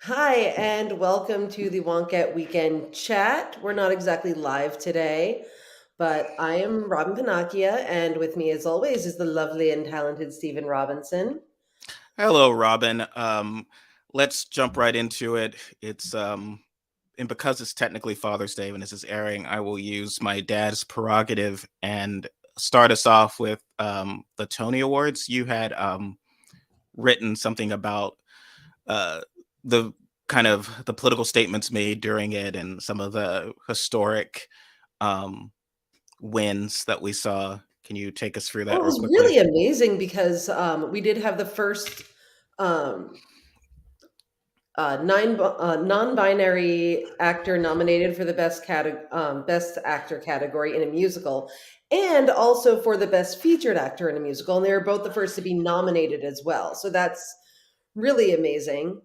Hi, and welcome to the Wonket Weekend Chat. We're not exactly live today, but I am Robin Panacchia, and with me, as always, is the lovely and talented Stephen Robinson. Hello, Robin. Let's jump right into it. And because it's technically Father's Day when this is airing, I will use my dad's prerogative and start us off with the Tony Awards. You had written something about uh, the kind of the political statements made during it and some of the historic um, wins that we saw. Can you take us through Well, that it real was quickly? really amazing because we did have the first um, non-binary actor nominated for the best actor category in a musical, and also for the best featured actor in a musical. And they were both the first to be nominated as well. So that's really amazing.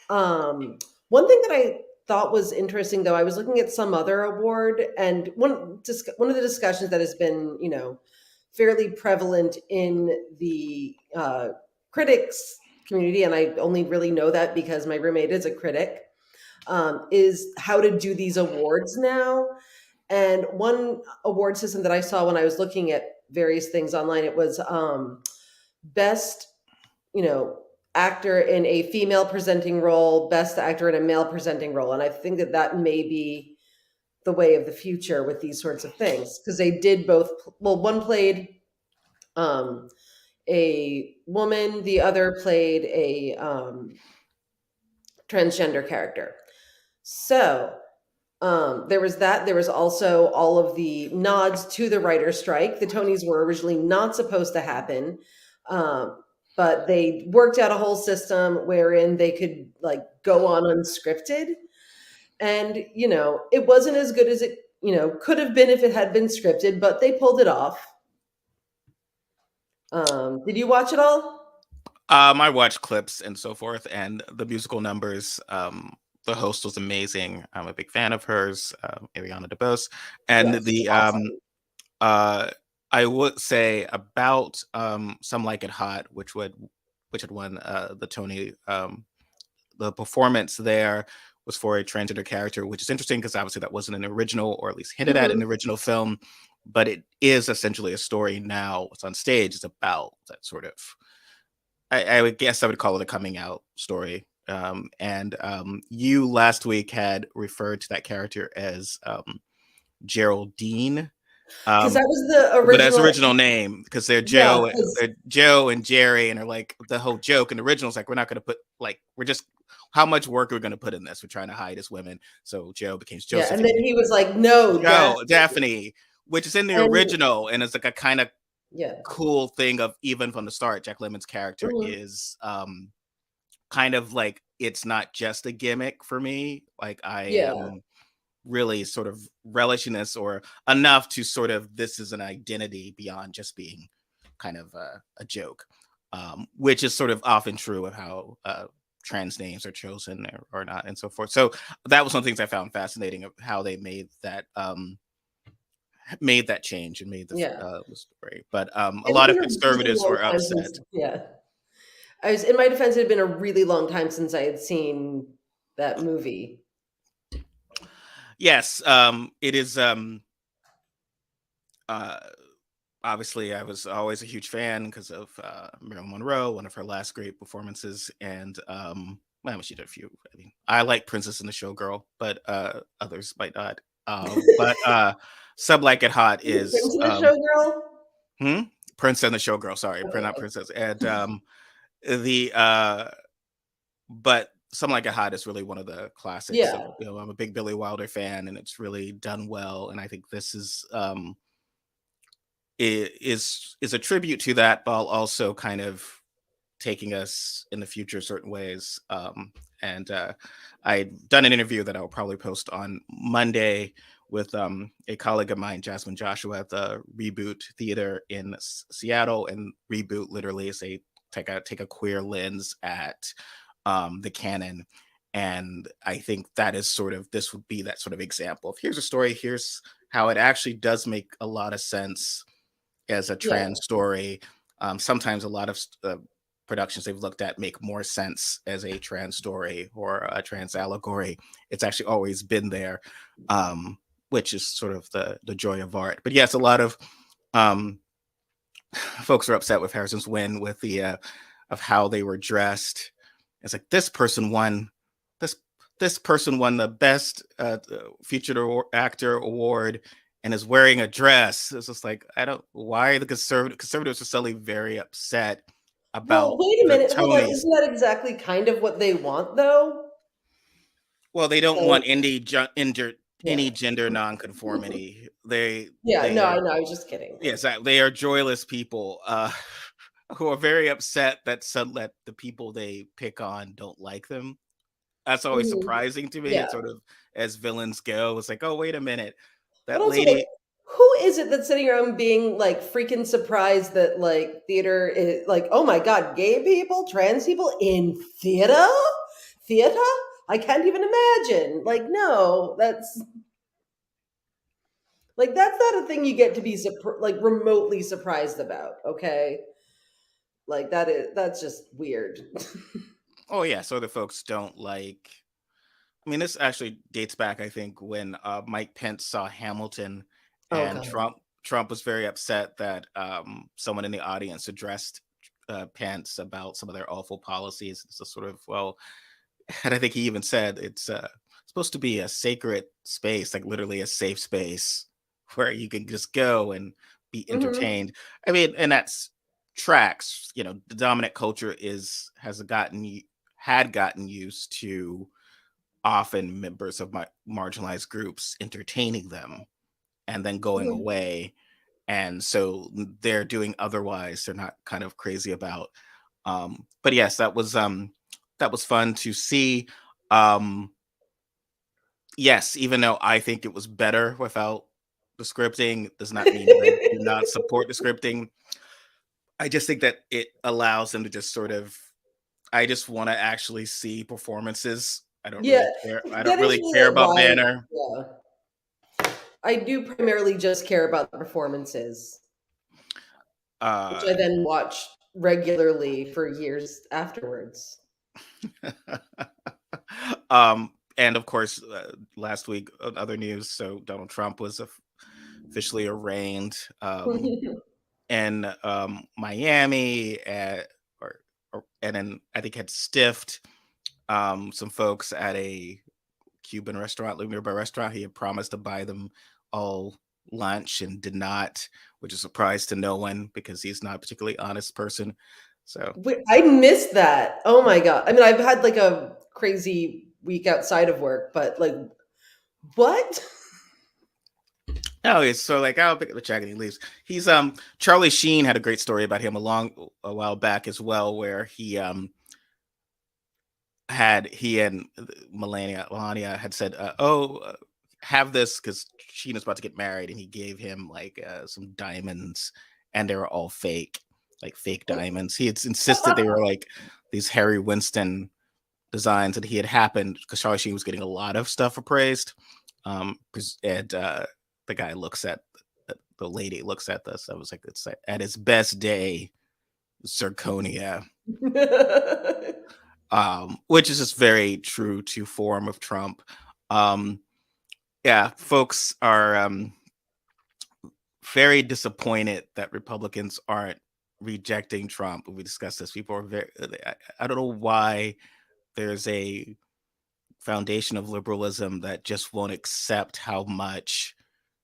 One thing that I thought was interesting, though, I was looking at some other award, and one of the discussions that has been, fairly prevalent in the critics community, and I only really know that because my roommate is a critic, is how to do these awards now. And one award system that I saw when I was looking at various things online, it was best you know, actor in a female presenting role, best actor in a male presenting role. And I think that that may be the way of the future with these sorts of things because they did both. Well, one played um, a woman, the other played a transgender character. So there was that. There was also all of the nods to the writer's strike. The Tonys were originally not supposed to happen, but they worked out a whole system wherein they could like go on unscripted. And it wasn't as good as it could have been if it had been scripted, but they pulled it off. Did you watch it all? I watched clips and so forth, and the musical numbers. The host was amazing. I'm a big fan of hers, Ariana DeBose, and Yes, the awesome. uh, I would say about "Some Like It Hot," which had won the Tony. The performance there was for a transgender character, which is interesting because obviously that wasn't an original, or at least hinted at in Mhm. the original film, but it is essentially a story now. It's on stage. It's about that sort of I would guess I would call it a coming out story. And you last week had referred to that character as Geraldine, Because um, that was the but as original. original name because Yeah, because they're Joe and Jerry, and they're like the whole joke. And the original is like we're not going to put like we're just how much work are we going to put in this? We're trying to hide as women, so Joe becomes yeah, and then Josephine. he was like, "No, Joe Daphne," Daphne, which is in the and original, and it's like a kind of yeah. cool thing of even from the start. Jack Lemmon's character Mhm. is kind of like it's not just a gimmick for me. Like I Yeah. am really sort of relishing this or enough to sort of this is an identity beyond just being kind of a joke, which is sort of often true of how trans names are chosen or not and so forth. So that was one of the things I found fascinating of how they made that change and made Yeah. the story. But a It had lot been of a really conservatives long were time upset. since, yeah. I was in my defense, it had been a really long time since I had seen that movie. Yes, it is. Uh, Obviously, I was always a huge fan because of Marilyn Monroe, one of her last great performances, and well, she did a few. I mean, I like Princess and the Showgirl, but others might not. But Sub Like It Hot Is it is Prince and the Showgirl? hmm? Prince and the Showgirl. Sorry, not Okay. Princess. And the but Some Like It Hot is really one of the classics. Yeah. I'm a big Billy Wilder fan, and it's really done well. And I think this is is a tribute to that, while also kind of taking us in the future certain ways. And I'd done an interview that I'll probably post on Monday with a colleague of mine, Jasmine Joshua, at the Reboot Theater in Seattle. And Reboot literally is a take a queer lens at the canon. And I think that is sort of this would be that sort of example of here's a story, here's how it actually does make a lot of sense as a Yeah. trans story. Sometimes a lot of productions they've looked at make more sense as a trans story or a trans allegory. It's actually always been there, which is sort of the joy of art. But yes, a lot of um, folks are upset with Harrison's win with the of how they were dressed. It's like this this person won the best featured actor award and is wearing a dress. It's just like, I don't, why the conservatives are suddenly very upset Well, about wait a the minute. Hold on. Tonys. Isn't that exactly kind of what they want, though? Well, they don't Like, want any yeah. gender nonconformity. Yeah, They no, are, I know. I was just kidding. yes, they are joyless people who are very upset that the people they pick on don't like them. That's always Mhm. surprising to me. It's Yeah. sort of as villains go. It's like, oh, wait a minute, But that also, like, lady. who is it that's sitting around being like freaking surprised that like theater is like, oh my God, gay people, trans people in theater? Theater? I can't even imagine. Like, no, that's not a thing you get to be like remotely surprised about, okay? Like that's just weird. Oh yeah, so the folks don't like. I mean, this actually dates back, I think, when Mike Pence saw Hamilton, Oh and God. Trump was very upset that someone in the audience addressed Pence about some of their awful policies. It's a sort of, well, and I think he even said it's supposed to be a sacred space, like literally a safe space where you can just go and be Hmm. entertained. I mean, and that's tracks. You know, the dominant culture had gotten used to often members of my marginalized groups entertaining them and then going away, and so they're doing otherwise they're not kind of crazy about. But yes, that was fun to see. um yes, even though I think it was better without the scripting, does not mean that I do not support the scripting. I just think that it allows them to just sort of, I just want to actually see performances. Yeah, I don't that is really really care like about why. Banner. Yeah, I do primarily just care about the performances, which uh I then watch regularly for years afterwards. and of course, last week, other news. So Donald Trump was officially arraigned in Miami, and then I think had stiffed some folks at a Cuban restaurant, like nearby restaurant. He had promised to buy them all lunch and did not, which is a surprise to no one because he's not a particularly honest person. So, Wait, I missed that. Oh my God. I mean, I've had like a crazy week outside of work, but like, what? no, it's so like, I'll pick up the check and he leaves. He's Charlie Sheen had a great story about him a while back as well, where he and Melania had said, have this because Sheen was about to get married, and he gave him like some diamonds, and they were all fake, like fake diamonds. He had insisted they were like these Harry Winston designs, and he had happened because Charlie Sheen was getting a lot of stuff appraised. And the guy looks at the lady looks at this. I was like, it's like, at its best day, zirconia, which is just very true to form of Trump. Um, yeah, folks are very disappointed that Republicans aren't rejecting Trump. We discussed this. People are very, I don't know why there's a foundation of liberalism that just won't accept how much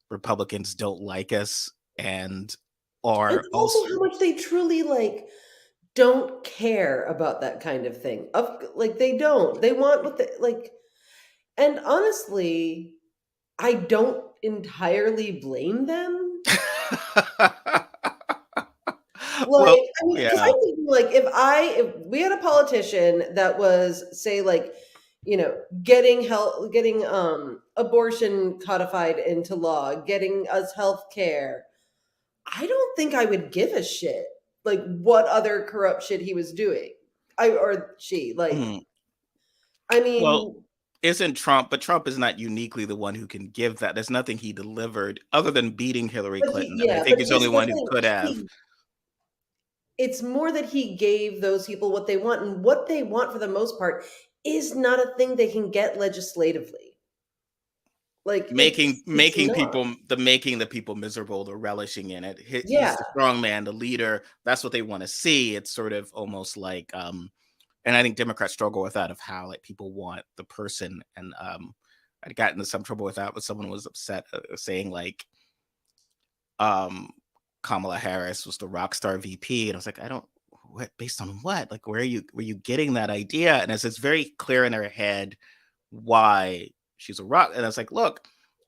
Republicans don't like us and And are also also. how much they truly like don't care about that kind of thing. Of like they don't. They want what they like. And honestly, I don't entirely blame them. Like, Well, I mean, because yeah. I'm thinking, like, if we had a politician that was, say, like, getting abortion codified into law, getting us health care, I don't think I would give a shit, like, what other corrupt shit he was doing. Or she, like, Mhm. I Well, mean, isn't Trump, but Trump is not uniquely the one who can give that. There's nothing he delivered other than beating Hillary but he, Clinton. And I yeah, think but he's the here's only the one who thing. could have. He it's more that he gave those people what they want, and what they want for the most part is not a thing they can get legislatively. Like it's not. Making the people miserable, the relishing in it. He's Yeah. the strong man, the leader. That's what they want to see. It's sort of almost like and I think Democrats struggle with that, of how like people want the person. And I got into some trouble with that, but someone was upset saying like um Kamala Harris was the rock star VP, and I was like, I don't, what, based on what? Like, were you getting that idea? And it's very clear in her head why she's a rock. And I was like, look,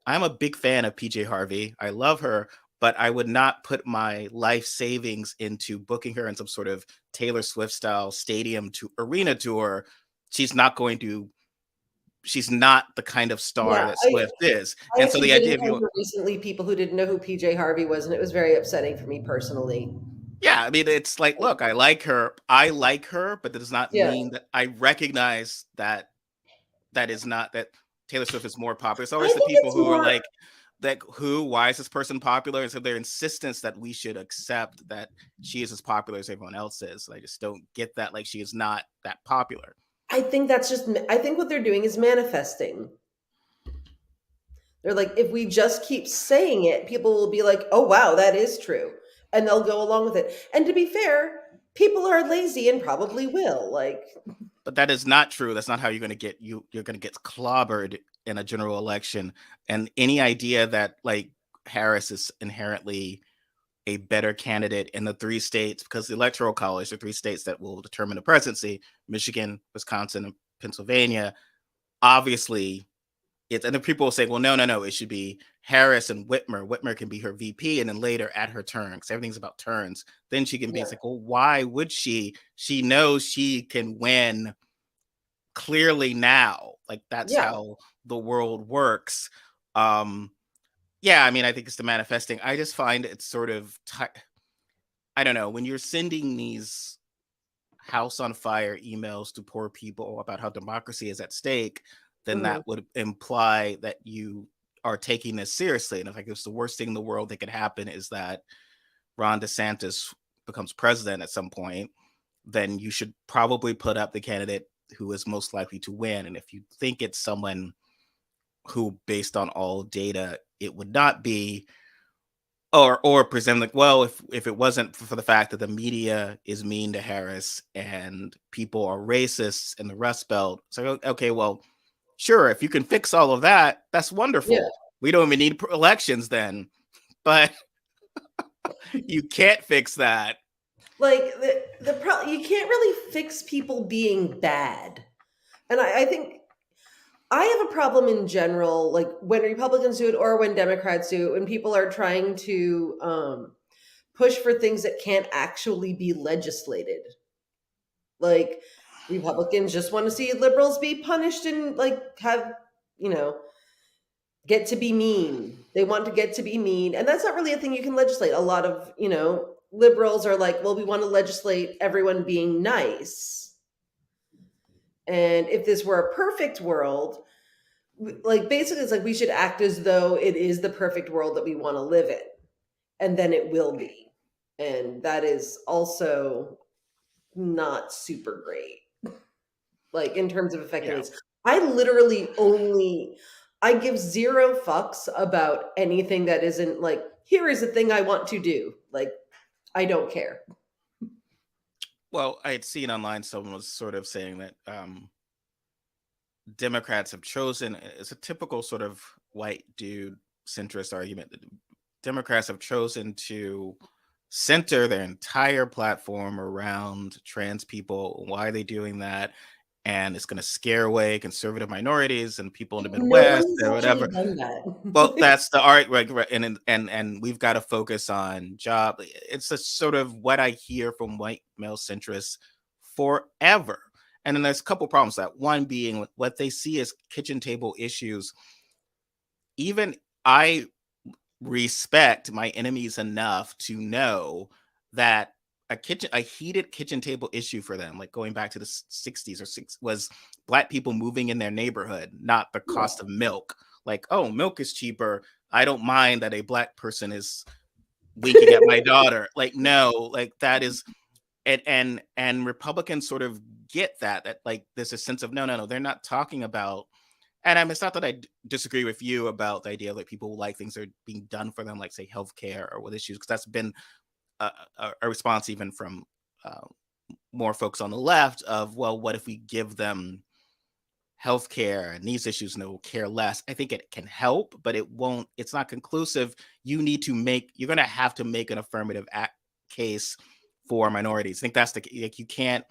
I'm a big fan of PJ Harvey. I love her, but I would not put my life savings into booking her in some sort of Taylor Swift style stadium to arena tour. She's not going to. She's not the kind of star Yeah. that Swift is. I And so actually the did idea of you, encounter recently people who didn't know who PJ Harvey was, and it was very upsetting for me personally. yeah, I mean, it's like, look, I like her. I like her, but that does not Yeah. mean that I recognize that that is not that Taylor Swift is more popular. It's I always the think people it's who are more like, that who, why is this person popular? And so their insistence that we should accept that she is as popular as everyone else is. I just don't get that. Like, she is not that popular. I think that's just I think what they're doing is manifesting. They're like, if we just keep saying it, people will be like, oh, wow, that is true. And they'll go along with it. And to be fair, people are lazy and probably will. Like, But that is not true. That's not how you're going to get you're going to get clobbered in a general election. And any idea that like Harris is inherently a better candidate in the three states, because the electoral college, the three states that will determine the presidency, Michigan, Wisconsin, and Pennsylvania, obviously it's, and then people will say, well, no, it should be Harris and Whitmer. Whitmer can be her VP, and then later at her turn, because everything's about turns, then she can be. yeah, It's like, well, why would she? She knows she can win clearly now. Like, that's yeah. how the world works. Um, yeah, I mean, I think it's the manifesting. I just find it sort of, I don't know, when you're sending these house on fire emails to poor people about how democracy is at stake, then Mhm. that would imply that you are taking this seriously. And if like it's the worst thing in the world that could happen is that Ron DeSantis becomes president at some point, then you should probably put up the candidate who is most likely to win. And if you think it's someone who, based on all data, it would not be, or present like, well, if it wasn't for the fact that the media is mean to Harris and people are racist in the Rust Belt, so okay, well, sure, if you can fix all of that, that's Yeah. wonderful. We don't even need elections then, but you can't fix that. Like, you can't really fix people being bad. And I think I have a problem in general, like when Republicans do it or when Democrats do it, when people are trying to push for things that can't actually be legislated. Like Republicans just want to see liberals be punished and like have, you know, get to be mean. They want to get to be mean. And that's not really a thing you can legislate. A lot of, liberals are like, well, we want to legislate everyone being nice. And if this were a perfect world, like basically it's like we should act as though it is the perfect world that we want to live in. And then it will be. And that is also not super great, like in terms of Yeah. effectiveness. I give zero fucks about anything that isn't like, here is a thing I want to do. Like, I don't care. Well, I had seen online someone was sort of saying that Democrats have chosen, it's a typical sort of white dude centrist argument, that Democrats have chosen to center their entire platform around trans people. Why are they doing that? And it's going to scare away conservative minorities and people in the No one Midwest has or actually whatever. done Well, that. that's the art, right? And we've got to focus on job. It's a sort of what I hear from white male centrists forever. And then there's a couple problems. That one being what they see as kitchen table issues. Even I respect my enemies enough to know that a heated kitchen table issue for them, like going back to the 60s or was black people moving in their neighborhood, not the Yeah. cost of milk. Like, oh, milk is cheaper, I don't mind that a black person is winking at my daughter. Like, no, like that is and Republicans sort of get that like there's a sense of no, they're not talking about. And it's not that I disagree with you about the idea that people like things that are being done for them, like say healthcare or with issues, because that's been a response even from uh, more folks on the left of, well, what if we give them healthcare and these issues and they'll care less. I think it can help, but it won't, it's not conclusive. You're going to have to make an affirmative case for minorities. I think that's like, you can't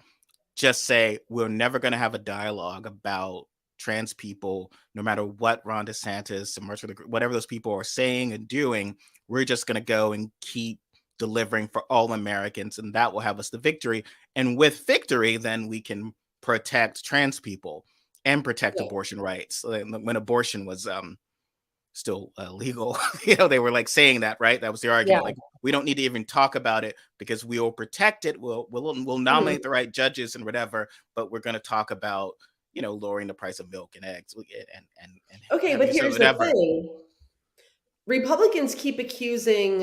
just say, we're never going to have a dialogue about trans people, no matter what Ron DeSantis and whatever those people are saying and doing. We're just going to go and keep delivering for all Americans, and that will have us the victory. And with victory, then we can protect trans people and protect Yeah. abortion rights. When abortion was still legal, they were like saying that, right? That was the argument. Yeah. Like, we don't need to even talk about it because we will protect it. We'll nominate the right judges and whatever, but we're going to talk about, lowering the price of milk and eggs and Okay, but here's the thing. Republicans keep accusing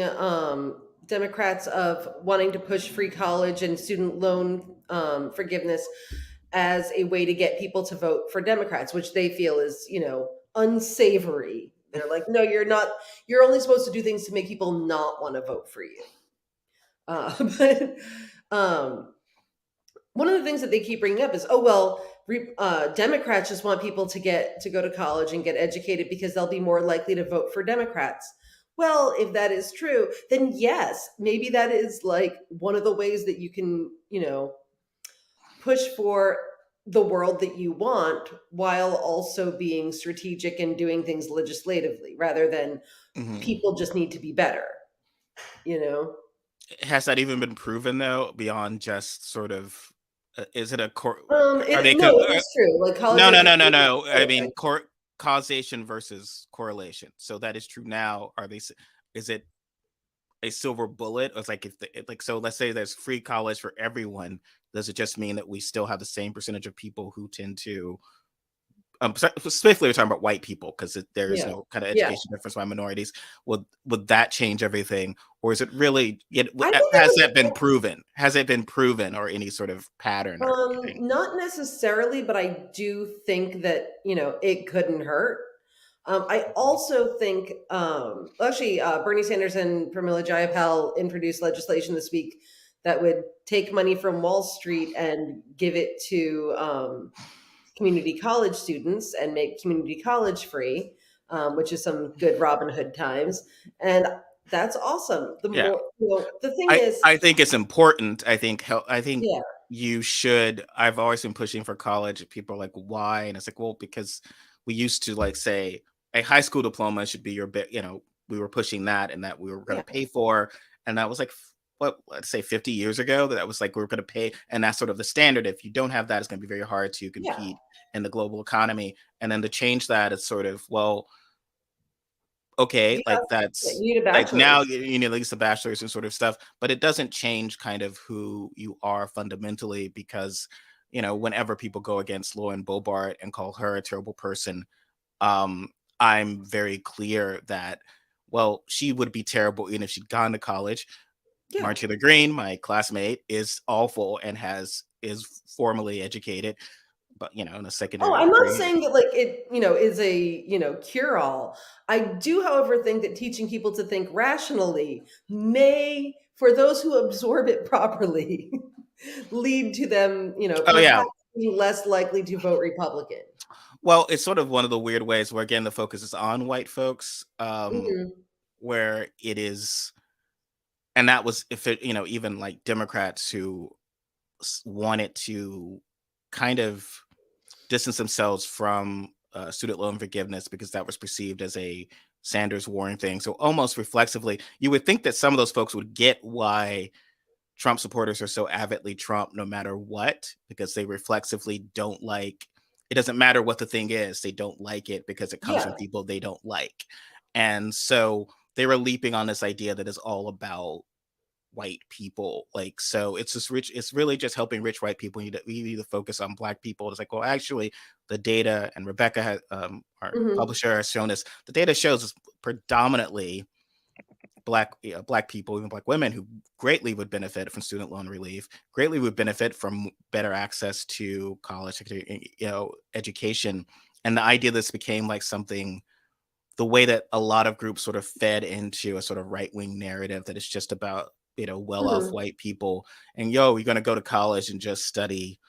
Democrats of wanting to push free college and student loan forgiveness as a way to get people to vote for Democrats, which they feel is, unsavory. They're like, no, you're not. You're only supposed to do things to make people not want to vote for you. But one of the things that they keep bringing up is, oh well, Democrats just want people to go to college and get educated because they'll be more likely to vote for Democrats. Well, if that is true, then yes, maybe that is like one of the ways that you can, push for the world that you want while also being strategic and doing things legislatively rather than people just need to be better, Has that even been proven though, beyond just sort of, is it a court? No, it is true. Like college education. No. I mean, causation versus correlation. So that is true now. Is it a silver bullet? Or it's like, so let's say there's free college for everyone. Does it just mean that we still have the same percentage of people who tend to, specifically we're talking about white people because there is no kind of education difference by minorities. Would that change everything, or is it really? Has that been proven? Has it been proven, or any sort of pattern? Not necessarily, but I do think that it couldn't hurt. I also think, actually, Bernie Sanders and Pramila Jayapal introduced legislation this week that would take money from Wall Street and give it to community college students and make community college free, which is some good Robin Hood times. And that's awesome. The thing is, I think it's important. I think you should. I've always been pushing for college. People are like, why? And it's like, well, because we used to like say a high school diploma should be your bit. We were pushing that, and that we were going to pay for, and that was like, let's say 50 years ago, that was like, we were going to pay. And that's sort of the standard. If you don't have that, it's going to be very hard to compete in the global economy. And then to change that, it's sort of, well, okay, like that's like now you need at least a bachelor's and sort of stuff, but it doesn't change kind of who you are fundamentally, because whenever people go against Lauren Boebert and call her a terrible person, I'm very clear that, well, she would be terrible even if she'd gone to college. Martin Taylor Greene, my classmate, is awful and is formally educated, but in a secondary. I'm not saying that like it, is a cure all. I do, however, think that teaching people to think rationally may, for those who absorb it properly, lead to them, perhaps being less likely to vote Republican. Well, it's sort of one of the weird ways where, again, the focus is on white folks, where it is. And that was, if it, even like Democrats who wanted to kind of distance themselves from student loan forgiveness because that was perceived as a Sanders Warren thing. So almost reflexively, you would think that some of those folks would get why Trump supporters are so avidly Trump no matter what, because they reflexively don't like, it doesn't matter what the thing is, they don't like it because it comes from people they don't like. And so they were leaping on this idea that is all about white people. Like, so it's just rich. It's really just helping rich white people. We need to focus on black people. It's like, well, actually the data, and Rebecca has, our publisher, has shown us, the data shows us predominantly black people, even black women, who greatly would benefit from student loan relief, greatly would benefit from better access to college, education. And the idea this became like something, the way that a lot of groups sort of fed into a sort of right wing narrative that it's just about, well off Mhm. white people, and you're going to go to college and just study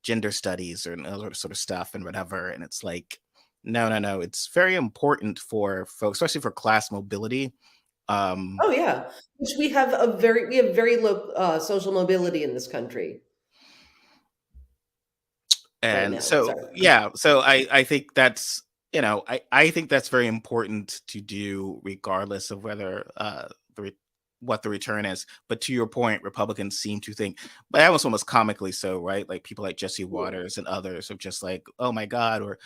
gender studies or other sort of stuff and whatever. And it's like, no, no, no. It's very important for folks, especially for class mobility. Um, Oh, yeah, which we have very low, social mobility in this country right and now, so, sorry. yeah, so I think that's, I think that's very important to do regardless of whether what the return is. But to your point, Republicans seem to think, but that was almost comically so, right? Like people like Jesse Mm, Waters and others are just like, oh my God, or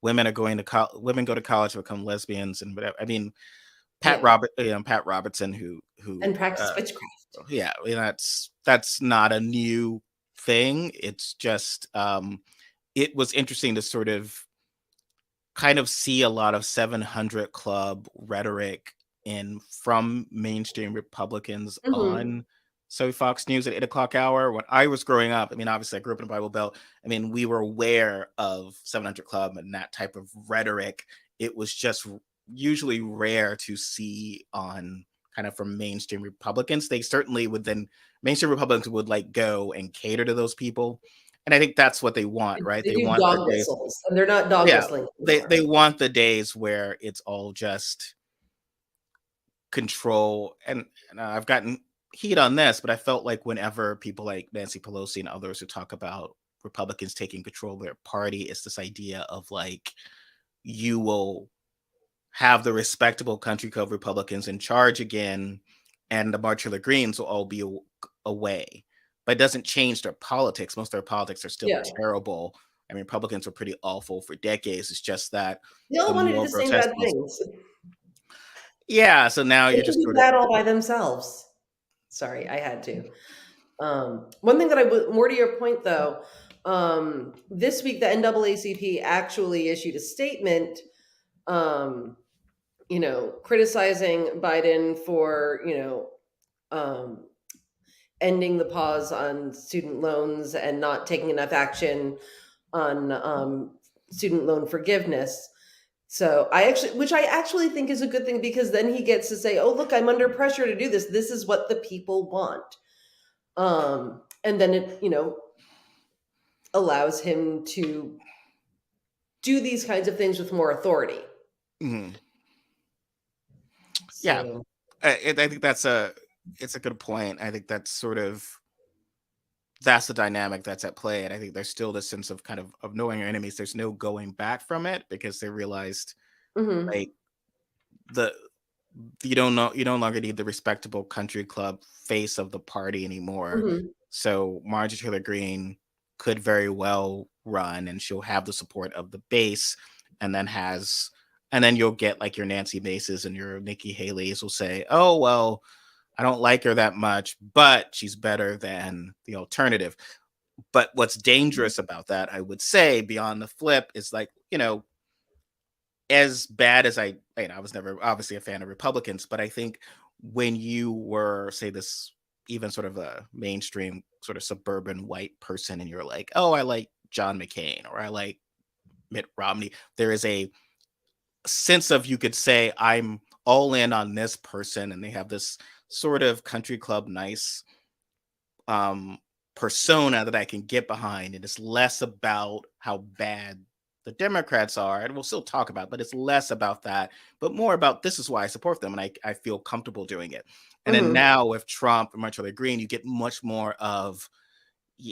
women go to college to become lesbians and whatever. I mean, yeah, Pat Robertson, who and practice witchcraft. yeah, I mean, that's not a new thing. It's just it was interesting to sort of kind of see a lot of 700 Club rhetoric in from mainstream Republicans Mhm. on so Fox News at 8 o'clock hour. When I was growing up, I mean, obviously I grew up in a Bible Belt. I mean, we were aware of 700 Club and that type of rhetoric. It was just usually rare to see on kind of from mainstream Republicans. They certainly would then, mainstream Republicans would like go and cater to those people. And I think that's what they want, right? They They do want the dog days, whistles, and they're not dog yeah, whistling they anymore. want the days where it's all just control. And I've gotten heat on this, but I felt like whenever people like Nancy Pelosi and others who talk about Republicans taking control of their party, it's this idea of like, you will have the respectable country club Republicans in charge again, and the March of the Greens will all be away. But it doesn't change their politics. Most of their politics are still Yeah. terrible. I mean, Republicans were pretty awful for decades. It's just that They the all wanna do more the same grotesque bad ones. things. Yeah, so now They you're can just be sort of, bad all by themselves. Sorry, I had to. One thing that I would more to your point though, this week the NAACP actually issued a statement, um, criticizing Biden for, um, ending the pause on student loans and not taking enough action on student loan forgiveness. So which I actually think is a good thing because then he gets to say, "Oh, look, I'm under pressure to do this. This is what the people want." And then it, allows him to do these kinds of things with more authority. mhm. Yeah, So, I think it's a good point. I think that's sort of, that's the dynamic that's at play, and I think there's still this sense of kind of knowing your enemies. There's no going back from it because they realized mhm, like the you don't know, you no longer need the respectable country club face of the party anymore. mhm, So Marjorie Taylor Greene could very well run, and she'll have the support of the base, and then has, and then you'll get like your Nancy Maces and your Nikki Haley's will say, "Oh well, I don't like her that much, but she's better than the alternative." But what's dangerous about that, I would say, beyond the flip, is like, as bad as I was never obviously a fan of Republicans, but I think when you were, say, this even sort of a mainstream sort of suburban white person, and you're like, oh, I like John McCain or I like Mitt Romney, there is a sense of, you could say, I'm all in on this person, and they have this sort of country club nice um persona that I can get behind, and it's less about how bad the Democrats are, and we'll still talk about, but it's less about that, but more about this is why I support them, and I feel comfortable doing it. And then mhm, now with Trump and Marjorie Green, you get much more of,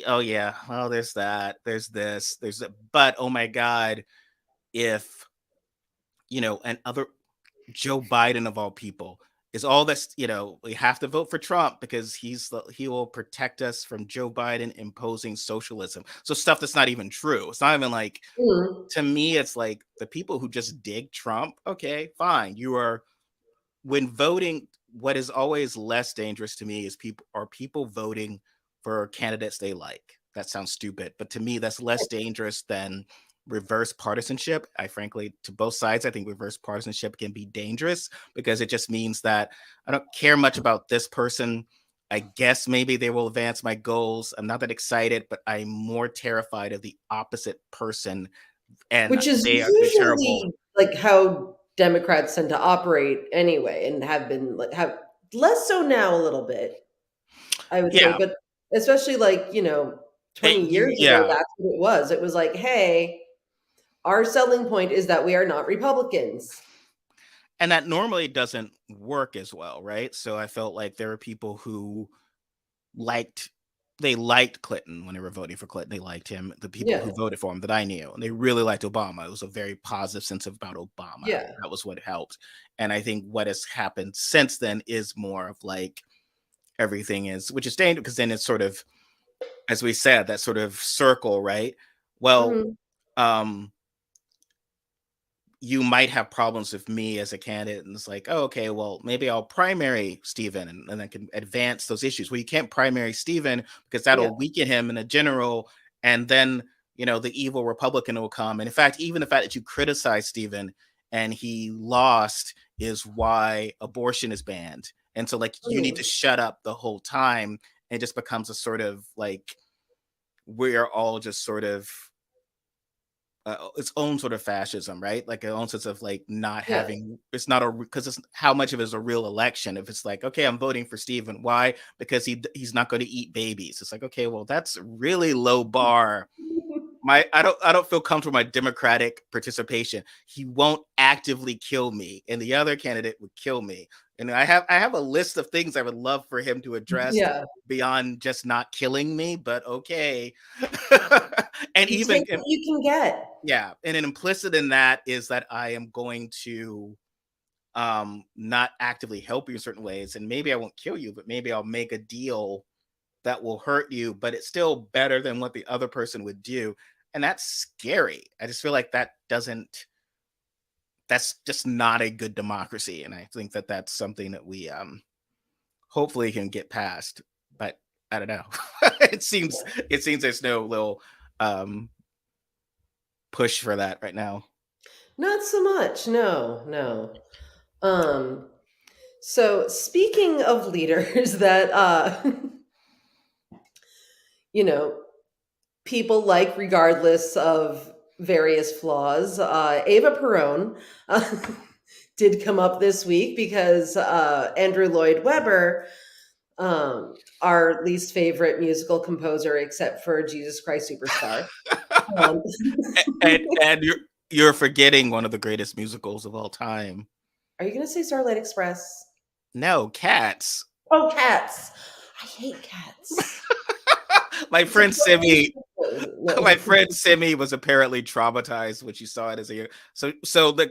oh yeah, well, there's that, there's this, there's that, but oh my God, if and other, Joe Biden of all people is all this, we have to vote for Trump because he will protect us from Joe Biden imposing socialism. So stuff that's not even true. It's not even like, mhm, to me, it's like the people who just dig Trump, okay, fine. You are, when voting, what is always less dangerous to me is people voting for candidates they like. That sounds stupid, but to me, that's less dangerous than reverse partisanship. I frankly, to both sides, I think reverse partisanship can be dangerous because it just means that I don't care much about this person. I guess maybe they will advance my goals. I'm not that excited, but I'm more terrified of the opposite person, and Which is they're terrible. usually like how Democrats tend to operate anyway, and have been like have less so now a little bit, I would say, Yeah, but especially like, 20 years ago, yeah, that's what it was. It was like, hey, our selling point is that we are not Republicans. and that normally doesn't work as well, right? So I felt like there were people who liked they liked Clinton when they were voting for Clinton. They liked him. The people Yeah. who voted for him that I knew, and they really liked Obama. It was a very positive sense about Obama. Yeah. That was what helped. And I think what has happened since then is more of like everything is, which is dangerous because then it's sort of, as we said, that sort of circle, right? Well, Mhm. um, you might have problems with me as a candidate, and it's like, oh, okay, well, maybe I'll primary Stephen, and I can advance those issues. Well, you can't primary Stephen because Yeah. that'll weaken him in a general, and then the evil Republican will come. And in fact, even the fact that you criticize Stephen and he lost is why abortion is banned. And so, like, you need to Mhm. shut up the whole time. And it just becomes a sort of like we're all just sort of its own sort of fascism, right? Like its own sense of like not Yeah. having it's not a because it's how much of it is a real election. If it's like, okay, I'm voting for Steven, why? Because he's not going to eat babies. It's like, okay, well, that's a really low bar. I don't feel comfortable with my democratic participation. He won't actively kill me, and the other candidate would kill me. And I have a list of things I would love for him to address Yeah. beyond just not killing me, but okay. And You even take what you can get. yeah, and an implicit in that is that I am going to not actively help you in certain ways, and maybe I won't kill you, but maybe I'll make a deal that will hurt you, but it's still better than what the other person would do. And that's scary. I just feel like that's just not a good democracy. And I think that that's something that we hopefully can get past. But I don't know. it seems there's no little um push for that right now. Not so much. No, no. Um, so speaking of leaders that you know, people like regardless of various flaws, Ava Perón did come up this week because Andrew Lloyd Webber, our least favorite musical composer except for Jesus Christ Superstar. Um, And you're forgetting one of the greatest musicals of all time. are you going to say Starlight Express? No, Cats. Oh, Cats. I hate Cats. My It's like friend Simi no. my friend Simi was apparently traumatized when she saw it as a year. So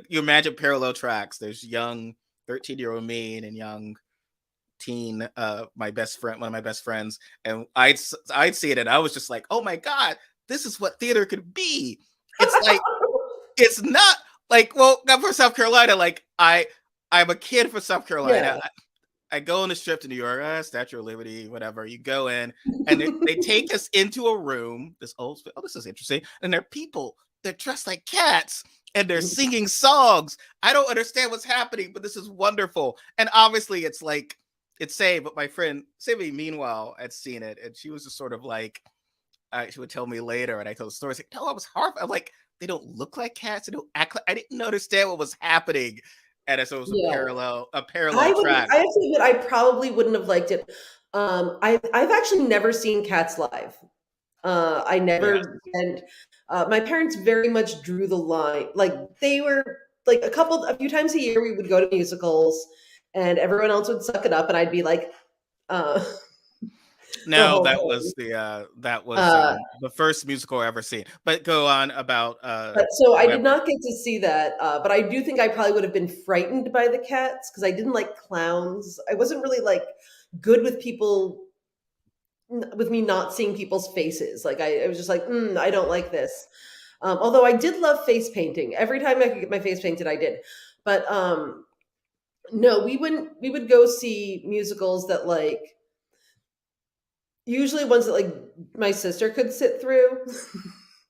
you imagine parallel tracks. There's young 13-year-old me and young teen, my best friend, one of my best friends, and I'd see it and I was just like, oh my god, this is what theater could be. It's like it's not like well, not for South Carolina. Like I'm a kid for South Carolina. Yeah. I go on a trip to New York, Statue of Liberty, whatever. You go in, and they take us into a room. This old, oh, this is interesting. And there are people. They're dressed like cats, and they're singing songs. I don't understand what's happening, but this is wonderful. And obviously, it's like it's safe. But my friend Simi, meanwhile, had seen it, and she was just sort of like, she would tell me later, and I told the story. Like, no, I was horrified. I'm like, they don't look like cats. They don't act like. I didn't understand what was happening, and so it was a Yeah. parallel track. I have to admit, I probably wouldn't have liked it. I've actually never seen Cats live. I Yes. never, and my parents very much drew the line. Like they were like a few times a year, we would go to musicals, and everyone else would suck it up, and I'd be like, uh, the No, whole that was thing. Uh, the first musical I ever seen. But go on about but so I did Weber. not get to see that. But I do think I probably would have been frightened by the cats because I didn't like clowns. I wasn't really like good with people with me not seeing people's faces. Like I was just like, I don't like this. Although I did love face painting. Every time I could get my face painted, I did. But no, we would go see musicals that like usually ones that like my sister could sit through.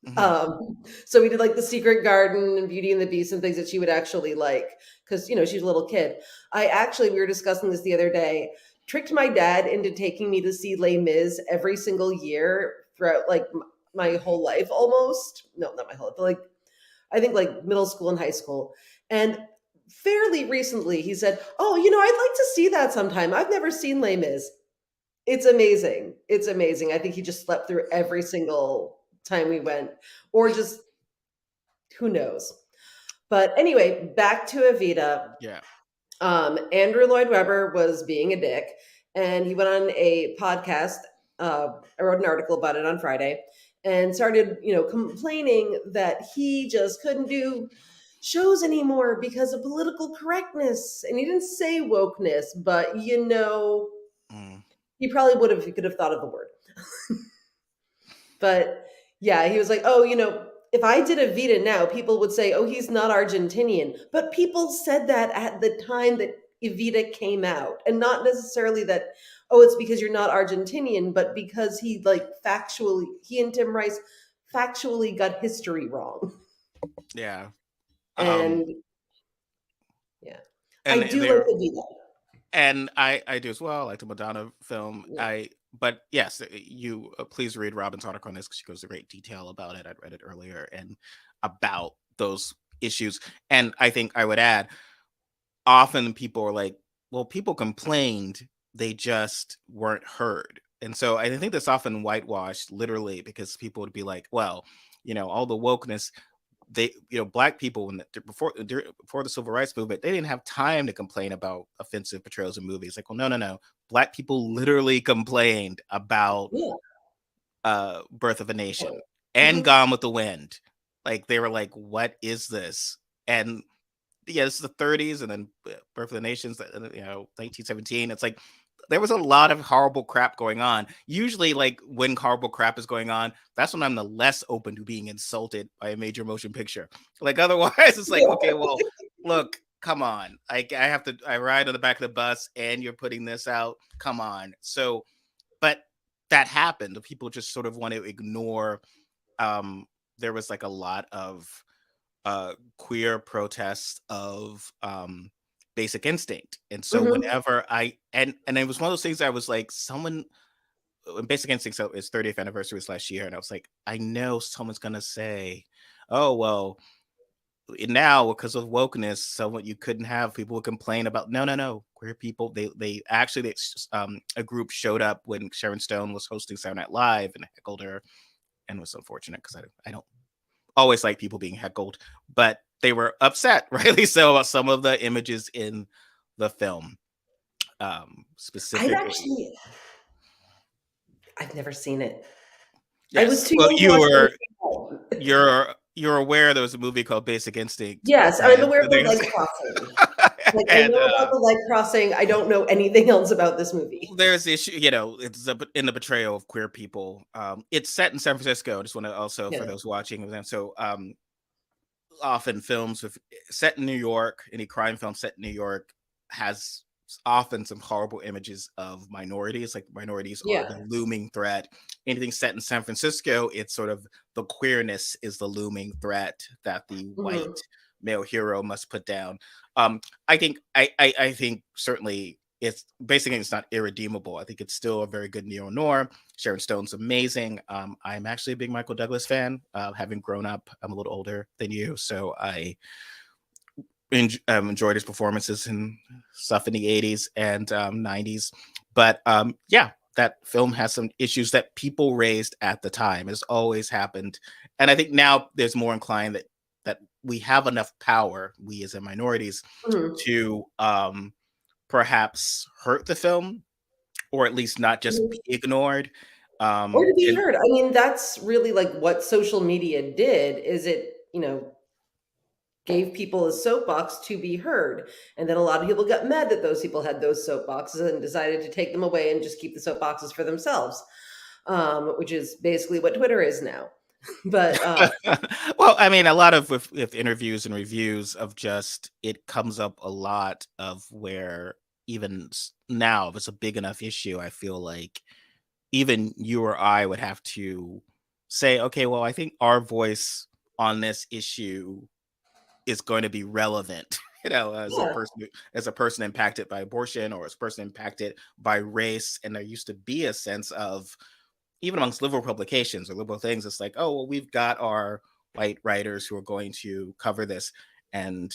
Mhm. So we did like The Secret Garden and Beauty and the Beast and things that she would actually like because she's a little kid. We were discussing this the other day. Tricked my dad into taking me to see Les Mis every single year throughout like my whole life almost. No, not my whole life, but like I think like middle school and high school. And fairly recently, he said, "Oh, I'd like to see that sometime. I've never seen Les Mis. It's amazing. It's amazing." I think he just slept through every single time we went, or just who knows. But anyway, back to Evita. Yeah. Andrew Lloyd Webber was being a dick, and he went on a podcast. I wrote an article about it on Friday, and started, complaining that he just couldn't do shows anymore because of political correctness. And he didn't say wokeness, but Mm. he probably would have if he could have thought of the word. But yeah, he was like, "Oh, if I did a Vita now, people would say, oh, he's not Argentinian." But people said that at the time that Evita came out, and not necessarily that, oh, it's because you're not Argentinian, but because he and Tim Rice factually got history wrong. Yeah. Um, And yeah, I and do like there Evita. and I do as well. I like the Madonna film. Yeah. But yes, you please read Robin's article on this because she goes into great detail about it. I read it earlier and about those issues. And I think I would add, often people are like, well, people complained, they just weren't heard. And so I think that's often whitewashed, literally, because people would be like, well, all the wokeness, black people before the civil rights movement, they didn't have time to complain about offensive portrayals in movies. Like, well, no, black people literally complained about Yeah. Birth of a Nation and Mhm. Gone with the Wind. Like, they were like, what is this? And yeah, this is the 30s, and then Birth of the Nations, 1917. It's like there was a lot of horrible crap going on. Usually, like when horrible crap is going on, that's when I'm the less open to being insulted by a major motion picture. Like otherwise, it's like, okay, well, look, come on. I ride on the back of the bus, and you're putting this out. Come on. So, but that happened. People just sort of want to ignore. Um, there was like a lot of queer protests of Basic Instinct. And so Mhm. whenever and it was one of those things I was like, someone when Basic Instinct, so its 30th anniversary was last year, and I was like, I know someone's gonna say, oh well, now because of wokeness, someone you couldn't have people would complain about. No, queer people, a group showed up when Sharon Stone was hosting Saturday Night Live and heckled her, and was unfortunate because I don't always like people being heckled, but they were upset, rightly so, about some of the images in the film, I've specifically. actually I've never seen it. I was Yes, too well, young to watch it at home. you're aware there was a movie called Basic Instinct, Yes, I'm and aware of the there's leg crossing. Like, I and know about the leg crossing, I don't know anything else about this movie. there's the issue, in the betrayal of queer people. It's set in San Francisco. I just want to also, for Yeah. those watching, and so often films with set in New York, any crime film set in New York has often some horrible images of minorities. Like minorities are Yeah. the looming threat. Anything set in San Francisco, it's sort of the queerness is the looming threat that the Mhm. white male hero must put down. I think certainly it's not irredeemable. I think it's still a very good neo noir. Sharon Stone's amazing. I'm actually a big Michael Douglas fan. Having grown up, I'm a little older than you, so I enjoyed his performances and stuff in the 80s and 90s. But yeah, that film has some issues that people raised at the time. It's always happened, and I think now there's more inclined that we have enough power, we as a minorities, Mhm. to perhaps hurt the film, or at least not just Mhm. be ignored. Or to be And heard. I mean, that's really, like, what social media did, is it, gave people a soapbox to be heard, and then a lot of people got mad that those people had those soapboxes and decided to take them away and just keep the soapboxes for themselves, which is basically what Twitter is now. But, well, I mean, a lot of with interviews and reviews of just it comes up a lot of where even now, if it's a big enough issue, I feel like even you or I would have to. say, okay, well, I think our voice on this issue is going to be relevant, Yeah. as a person impacted by abortion or as a person impacted by race. And there used to be a sense of, even amongst liberal publications or liberal things, it's like, oh, well, we've got our white writers who are going to cover this. And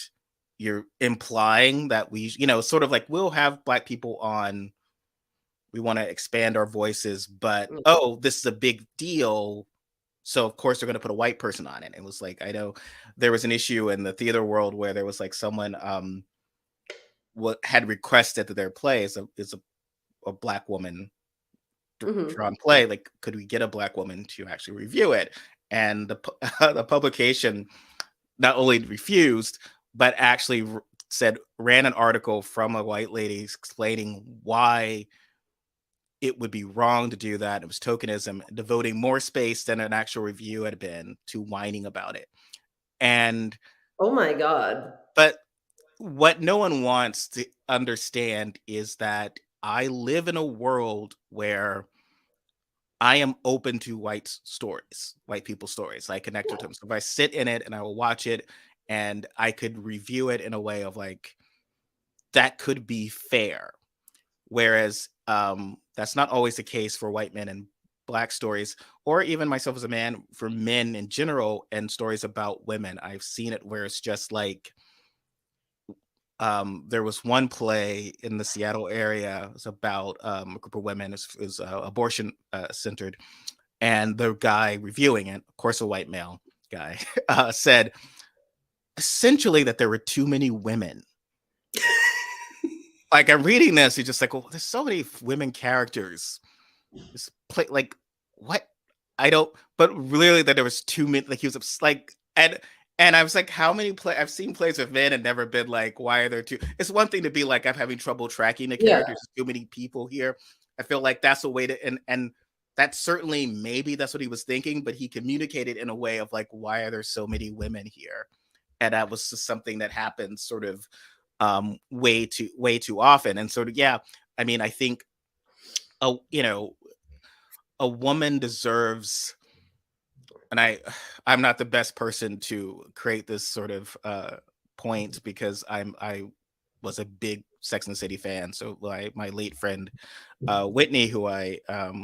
you're implying that sort of like, we'll have Black people on, we want to expand our voices, but oh, this is a big deal. So of course they're going to put a white person on it. It was like, I know there was an issue in the theater world where there was like someone what had requested that their play a Black woman Hmm. drawn play. Like, could we get a Black woman to actually review it? And the publication not only refused, but actually ran an article from a white lady explaining why it would be wrong to do that. It was tokenism, devoting more space than an actual review had been to whining about it. And Oh my God. but what no one wants to understand is that I live in a world where I am open to white people's stories. I connect with them. So if I sit in it and I will watch it and I could review it in a way of like, that could be fair. Whereas that's not always the case for white men and Black stories, or even myself as a man, for men in general and stories about women. I've seen it where it's just like, there was one play in the Seattle area. It was about a group of women. It was abortion centered, and the guy reviewing it, of course, a white male guy, said essentially that there were too many women. Like, I'm reading this, you're just like, well, there's so many women characters. This play, like, what? I don't. But really, that there was too many. Like, he was like, and I was like, how many play? I've seen plays with men and never been like, why are there two? It's one thing to be like, I'm having trouble tracking the Yeah. characters. There's too many people here. I feel like that's a way to, and that's certainly, maybe that's what he was thinking, but he communicated in a way of like, why are there so many women here? And that was just something that happens sort of way too often. And sort of, yeah, I mean, I think a a woman deserves, and I'm not the best person to create this sort of point, because I was a big Sex and the City fan. So my late friend Whitney, who I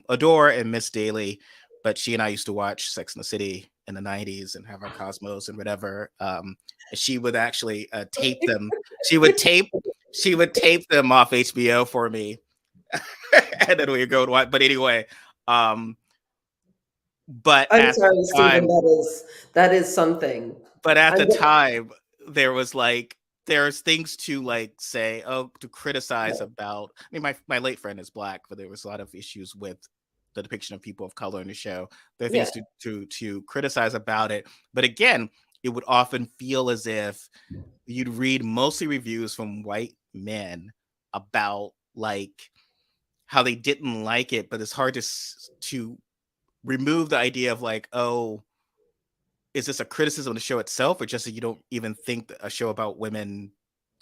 adore and miss daily, but she and I used to watch Sex and the City in the 90s and have our Cosmos and whatever. She would actually tape them. She would tape them off HBO for me, and then we would go to watch. But anyway, um, but I'm at the sorry, Stephen. time, That is something. but at I'm the time, there was like, there's things to like say, oh, to criticize about. I mean, my late friend is Black, but there was a lot of issues with the depiction of people of color in the show. There are yeah. things to criticize about it, but again, it would often feel as if you'd read mostly reviews from white men about like how they didn't like it, but it's hard to remove the idea of like, oh, is this a criticism of the show itself, or just that you don't even think that a show about women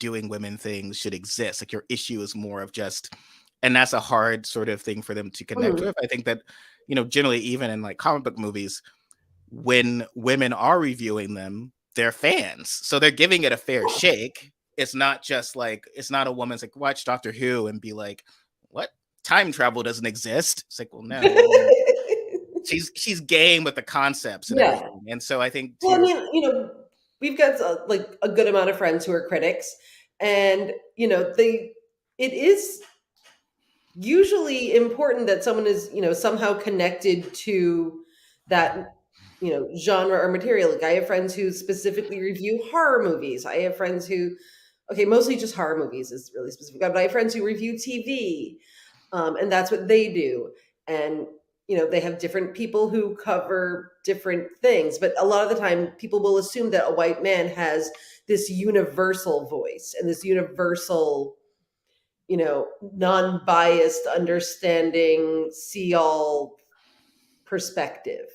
doing women things should exist? Like, your issue is more of just, and that's a hard sort of thing for them to connect Mhm. with. I think that, generally, even in like comic book movies, when women are reviewing them, they're fans. So they're giving it a fair shake. It's not just like, it's not a woman's like, watch Doctor Who and be like, what? Time travel doesn't exist. It's like, well, no. I mean, she's game with the concepts and Yeah. everything. And so I think, to Well, I your mean, we've got like a good amount of friends who are critics, and it is usually important that someone is somehow connected to that genre or material. Like, I have friends who specifically review horror movies. I have friends who, okay, mostly just horror movies is really specific, but I have friends who review TV, and that's what they do. And they have different people who cover different things, but a lot of the time people will assume that a white man has this universal voice and this universal, non-biased, understanding, see all perspective,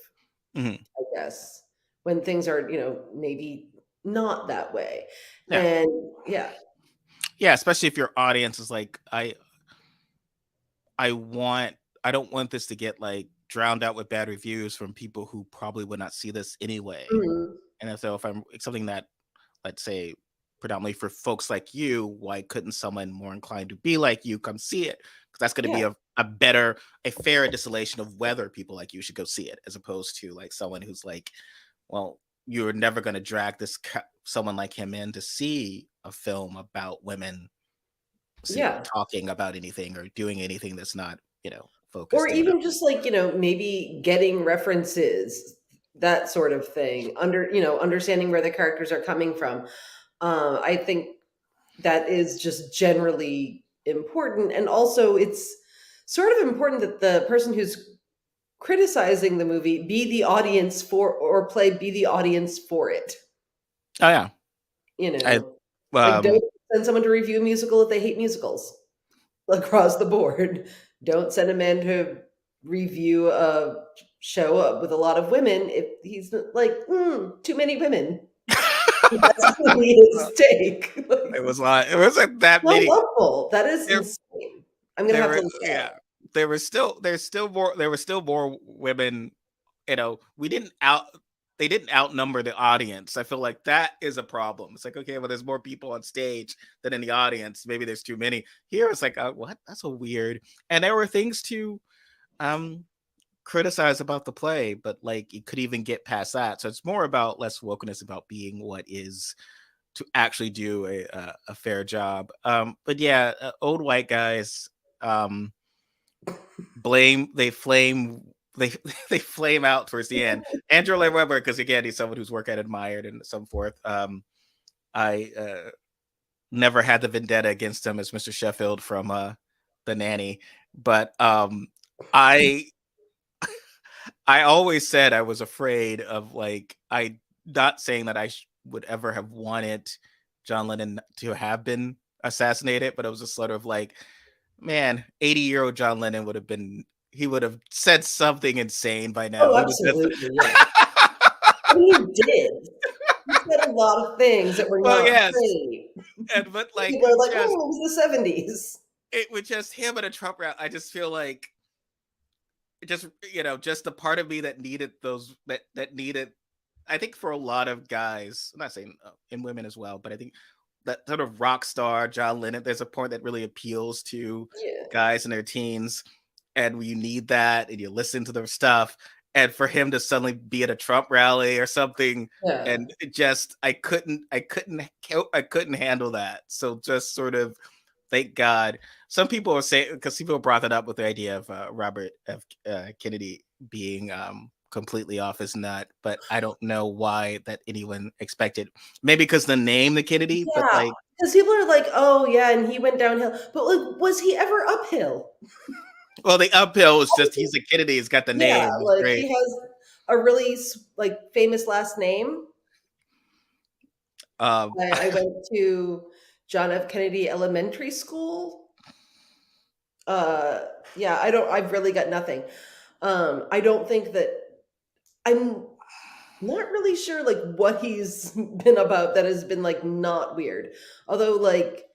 Mhm. I guess, when things are maybe not that way. Yeah, And yeah. yeah, especially if your audience is like, I want, I don't want this to get like drowned out with bad reviews from people who probably would not see this anyway. Mhm. And so if I'm it's something that, let's say, predominantly for folks like you, why couldn't someone more inclined to be like you come see it? Because that's going to be Yeah. a better, a fairer distillation of whether people like you should go see it, as opposed to like someone who's like, well, you're never going to drag someone like him in to see a film about women Yeah. talking about anything or doing anything that's not, Or focused in. even just like, maybe getting references, that sort of thing, understanding where the characters are coming from. I think that is just generally important. And also, it's sort of important that the person who's criticizing the movie be the audience for, or be the audience for it. Oh yeah. You I know, like, um don't send someone to review a musical if they hate musicals across the board. Don't send a man to review a show with a lot of women if he's like, too many women. That's really his take. it Like, was like it wasn't that not many. helpful. That is There insane. I'm gonna there have to were look that yeah. up. There were still more women, we didn't out they didn't outnumber the audience. I feel like that is a problem. It's like, okay, well, there's more people on stage than in the audience. Maybe there's too many. Here it's like, what? That's so weird. And there were things to um criticize about the play, but like it could even get past that. So it's more about less wokeness about being what is to actually do a fair job. But yeah, old white guys um blame they flame they they flame out towards the end. Andrew Lloyd Webber, because again, he's someone whose work I admired and so forth. I never had the vendetta against him as Mr. Sheffield from The Nanny, but I I always said I was afraid of, like, I not saying that would ever have wanted John Lennon to have been assassinated, but it was just sort of like, man, 80-year-old John Lennon he would have said something insane by now. Oh, He would have absolutely, yeah. just I mean, he did. He said a lot of things that were well, not yes, great. but like People are like, "Oh, it was the '70s." it was just him at a Trump rally. I just feel like just just the part of me that needed those that needed. I think for a lot of guys, I'm not saying in women as well, but I think that sort of rock star John Lennon, there's a point that really appeals to Yeah, guys in their teens, and you need that, and you listen to their stuff, and for him to suddenly be at a Trump rally or something, yeah, and it just I couldn't handle that. So just sort of thank God. Some people are saying, because people brought that up with the idea of Robert F. Kennedy being completely off his nut, but I don't know why that anyone expected. Maybe because the name, the Kennedy, but yeah. like, Because people are like, "Oh, yeah," and he went downhill. But like, was he ever uphill? well, the uphill is just he's a Kennedy. He's got the Yeah, name. It's like great. he has a really like famous last name. Um, I went to John F. Kennedy Elementary School. Uh, yeah, I've really got nothing. I don't think that I'm not really sure like what he's been about that has been like not weird. Although, like,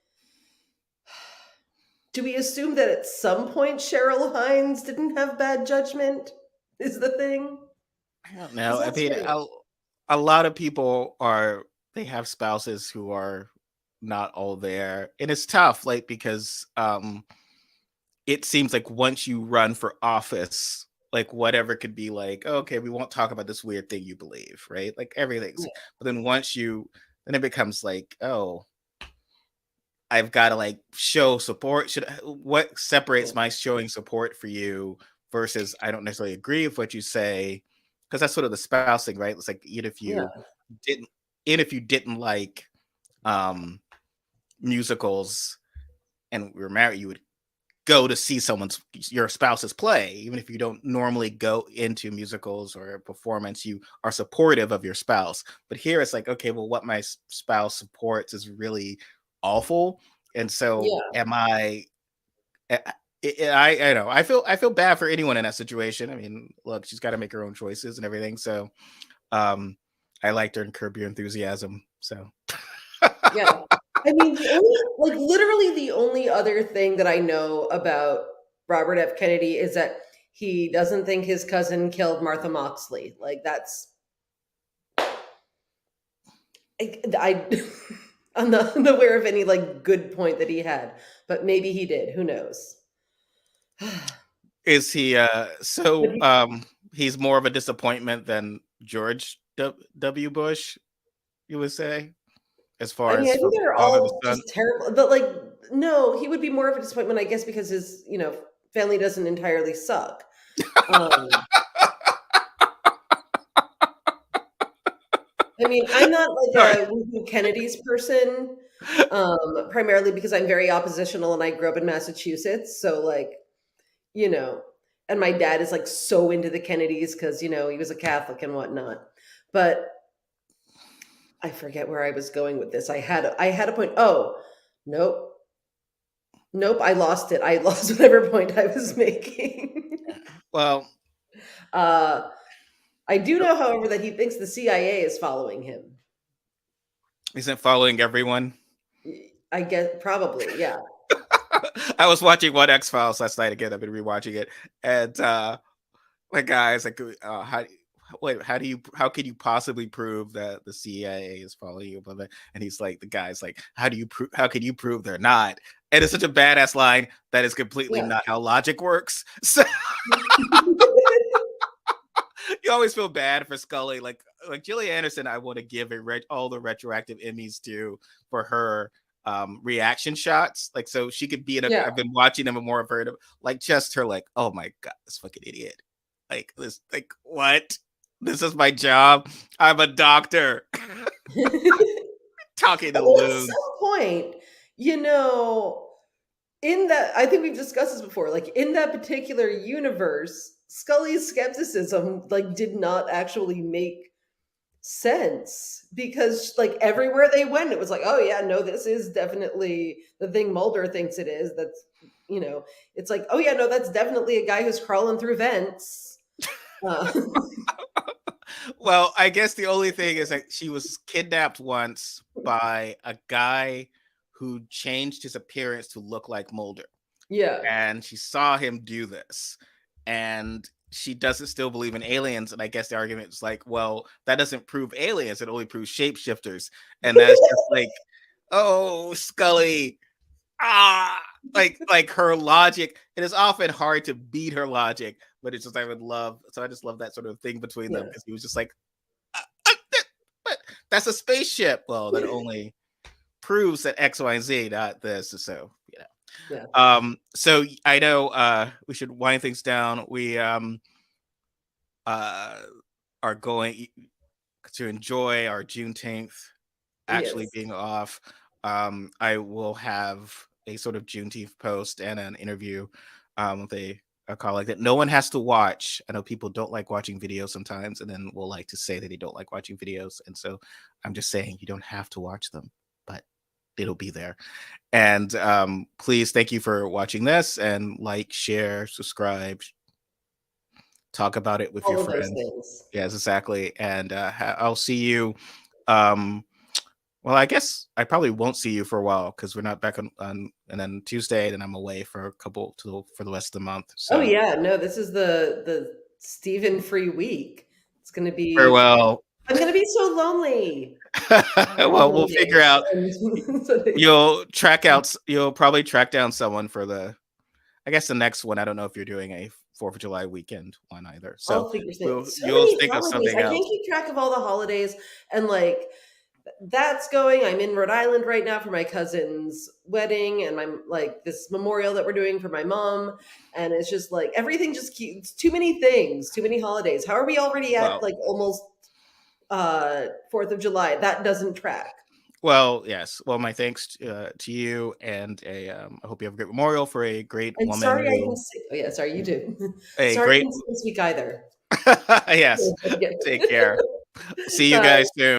do we assume that at some point Cheryl Hines didn't have bad judgment? Is the thing? I don't Because know. I that's mean, strange. a lot of people they have spouses who are not all there, and it's tough, like because it seems like once you run for office, like whatever could be like, "Oh, okay, we won't talk about this weird thing you believe, right? Like everything's, Yeah, but then then it becomes like, oh, I've got to like show support. What separates yeah, my showing support for you versus I don't necessarily agree with what you say? Because that's sort of the spouse thing, right? It's like yeah, didn't, even if you didn't like um musicals and we were married, you would go to see your spouse's play, even if you don't normally go into musicals or a performance. You are supportive of your spouse, but here it's like, okay, well, what my spouse supports is really awful, and so yeah. am I. I know I feel bad for anyone in that situation. I mean, look, she's got to make her own choices and everything. So, um, I liked her in Curb Your Enthusiasm. So, Yeah. I mean, literally the only other thing that I know about Robert F. Kennedy is that He doesn't think his cousin killed Martha Moxley. Like that's I I'm not aware of any like good point that he had, but maybe he did. Who knows? Is he But he's more of a disappointment than George W. Bush, you would say, as I far mean, I as think from they're father to all son? just terrible. But like, no, he would be more of a disappointment, I guess, because his family doesn't entirely suck. Um, I mean, I'm not like Sorry. a woohoo Kennedy's person, primarily because I'm very oppositional and I grew up in Massachusetts. So like, you know, and my dad is like so into the Kennedys because he was a Catholic and whatnot. But I forget where I was going with this. I had a point. Oh, nope. Nope, I lost it. I lost whatever point I was making. Well, uh, I do know, however, that he thinks the CIA is following him. isn't following everyone. I guess probably, yeah. I was watching one X Files last night again. I've been rewatching it, and my guy's like, how can you possibly prove that the CIA is following you? And he's like, the guy's like, how can you prove they're not? And it's such a badass line that is completely Yeah. not how logic works. So you always feel bad for Scully. Like Gillian Anderson, I want to give all the retroactive Emmys to for her reaction shots. Like so she could be in a. Yeah. I've been watching them and more of her like just her like, oh my god, this fucking idiot. Like this, like what? This is my job. I'm a doctor. Talking to Well, at loons. some point, in that, I think we've discussed this before, like in that particular universe, Scully's skepticism like did not actually make sense because like everywhere they went it was like, oh yeah, no, this is definitely the thing Mulder thinks it is. That's it's like, oh yeah, no, that's definitely a guy who's crawling through vents. uh, Well, I guess the only thing is that she was kidnapped once by a guy who changed his appearance to look like Mulder. yeah, And she saw him do this. And she doesn't still believe in aliens. And I guess the argument is like, well, that doesn't prove aliens, it only proves shapeshifters. And that's just like, oh, Scully. Ah, like her logic. It is often hard to beat her logic, but it's just I would love. So I just love that sort of thing between them yeah, because he was just like, but that's a spaceship. Well, that only proves that X, Y, and Z, not this. So yeah. So I know we should wind things down. We are going to enjoy our Juneteenth actually Yes. being off. I will have a sort of Juneteenth post and an interview with a colleague that no one has to watch. I know people don't like watching videos sometimes, and then will like to say that they don't like watching videos. And so I'm just saying you don't have to watch them, but it'll be there. And please, thank you for watching this and like, share, subscribe, talk about it with your All of those friends. things. Yes, exactly. And I'll see you. Um, well, I guess I probably won't see you for a while because we're not back on and then Tuesday, then I'm away for a couple for the rest of the month. Oh So yeah, no, this is the Stephen free week. It's gonna be farewell. I'm gonna be so lonely on the Well, we'll figure holidays. out. And so You'll probably track down someone for I guess the next one. I don't know if you're doing a 4th of July weekend one either. So I'll figure things. So you'll many think of holidays. something I else. can't keep track of all the holidays and like that's going. I'm in Rhode Island right now for my cousin's wedding and my like this memorial that we're doing for my mom. And it's just like everything just keeps too many things, too many holidays. How are we already at Well, like almost 4th of July? That doesn't track. well, yes. Well, my thanks to you, and I hope you have a great memorial for a great And woman sorry I who didn't say, oh yeah, sorry you do. a Sorry I great. didn't say this week either. Yes. Take care. See you Bye. guys soon.